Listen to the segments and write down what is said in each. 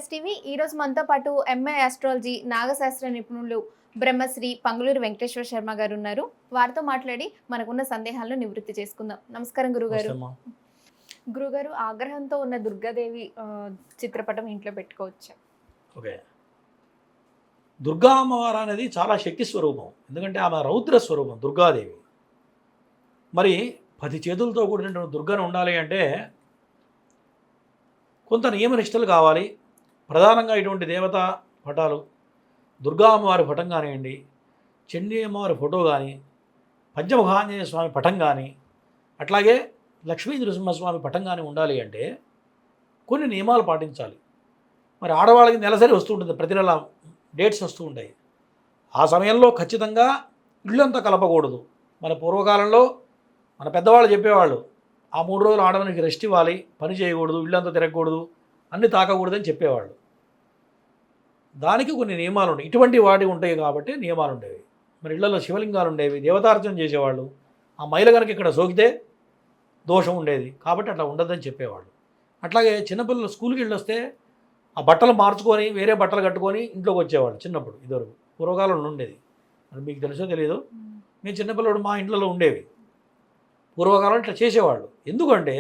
STV ఈ రోజు మనతో పాటు ఎంఏ ఆస్ట్రాలజీ నాగశాస్త్ర నిపుణులు బ్రహ్మశ్రీ పంగులూరు వెంకటేశ్వర శర్మ గారు ఉన్నారు. వారితో మాట్లాడి మనకున్న సందేహాలను నివృత్తి చేసుకుందాం. నమస్కారం గురుగారు. నమస్తే అమ్మా. గురుగారు, ఆగ్రహంతో ఉన్న దుర్గాదేవి చిత్రపటం ఇంట్లో పెట్టుకోవచ్చా? ఓకే. దుర్గా అమ్మవారు అనేది చాలా శక్తి స్వరూపం. ఎందుకంటే ఆమె రౌద్ర స్వరూపం దుర్గాదేవి. మరి 10 చేతులతో కూడినటువంటి దుర్గను ఉండాలి అంటే కొంత నియమనిష్టలు కావాలి. ప్రధానంగా ఇటువంటి దేవతా పటాలు, దుర్గా అమ్మవారి పటం కానివ్వండి, చండీ అమ్మవారి ఫోటో కానీ, పంచముఖాంజనేయ స్వామి పటం కానీ, అట్లాగే లక్ష్మీ నృసింహస్వామి పటం కానీ ఉండాలి అంటే కొన్ని నియమాలు పాటించాలి. మరి ఆడవాళ్ళకి నెలసరి వస్తూ ఉంటుంది, ప్రతి నెల డేట్స్ వస్తూ ఉంటాయి. ఆ సమయంలో ఖచ్చితంగా ఇళ్ళంతా కలపకూడదు. మన పూర్వకాలంలో మన పెద్దవాళ్ళు చెప్పేవాళ్ళు, ఆ 3 రోజులు ఆడవానికి రెస్ట్ ఇవ్వాలి, పని చేయకూడదు, ఇళ్ళంతా తిరగకూడదు, అన్నీ తాకకూడదని చెప్పేవాళ్ళు. దానికి కొన్ని నియమాలు ఉంటాయి. ఇటువంటి వాటి ఉంటాయి కాబట్టి నియమాలు ఉండేవి. మరి ఇళ్లలో శివలింగాలు ఉండేవి, దేవతార్చన చేసేవాళ్ళు. ఆ మైల కనుక ఇక్కడ సోకితే దోషం ఉండేది కాబట్టి అట్లా ఉండదని చెప్పేవాళ్ళు. అట్లాగే చిన్నపిల్లలు స్కూల్కి వెళ్ళొస్తే ఆ బట్టలు మార్చుకొని వేరే బట్టలు కట్టుకొని ఇంట్లోకి వచ్చేవాళ్ళు చిన్నప్పుడు. ఇదివరకు పూర్వకాలంలో ఉండేది. మరి మీకు తెలుసో తెలియదు, మేము చిన్నపిల్లడు మా ఇంట్లో ఉండేవి. పూర్వకాలం ఇట్లా చేసేవాళ్ళు. ఎందుకంటే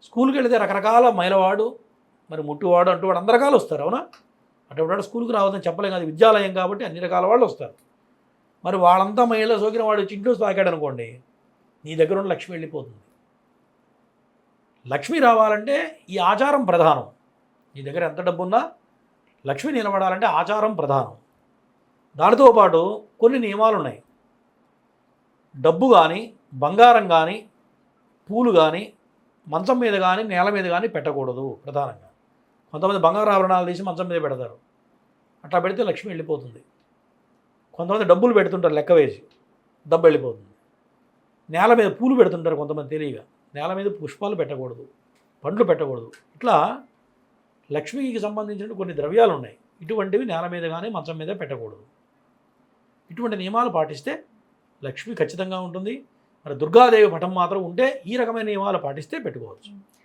స్కూల్కి వెళితే రకరకాల మైలవాడు, మరి ముట్టివాడు అంటూ వాడు అందరు రకాలు వస్తారు. అవునా? అటువంటి స్కూల్కి రావద్దని చెప్పలేం కాదు, విద్యాలయం కాబట్టి అన్ని రకాల వాళ్ళు వస్తారు. మరి వాళ్ళంతా మహిళ సోకిన వాడు ఇంట్లో తాకాడు అనుకోండి, నీ దగ్గర ఉన్న లక్ష్మి వెళ్ళిపోతుంది. లక్ష్మి రావాలంటే ఈ ఆచారం ప్రధానం. నీ దగ్గర ఎంత డబ్బు ఉన్నా లక్ష్మి నిలబడాలంటే ఆచారం ప్రధానం. దానితో పాటు కొన్ని నియమాలు ఉన్నాయి. డబ్బు కానీ, బంగారం కానీ, పూలు కానీ మంచం మీద కానీ నేల మీద కానీ పెట్టకూడదు. ప్రధానంగా కొంతమంది బంగారు ఆభరణాలు తీసి మంచం మీద పెడతారు, అట్లా పెడితే లక్ష్మి వెళ్ళిపోతుంది. కొంతమంది డబ్బులు పెడుతుంటారు, లెక్క వేసి డబ్బు వెళ్ళిపోతుంది. నేల మీద పూలు పెడుతుంటారు కొంతమంది తెలియగా, నేల మీద పుష్పాలు పెట్టకూడదు, పండ్లు పెట్టకూడదు. ఇట్లా లక్ష్మికి సంబంధించిన కొన్ని ద్రవ్యాలు ఉన్నాయి. ఇటువంటివి నేల మీద కానీ మంచం మీద పెట్టకూడదు. ఇటువంటి నియమాలు పాటిస్తే లక్ష్మి ఖచ్చితంగా ఉంటుంది. మరి దుర్గాదేవి పటం మాత్రం ఉంటే ఈ రకమైన నియమాలు పాటిస్తే పెట్టుకోవచ్చు.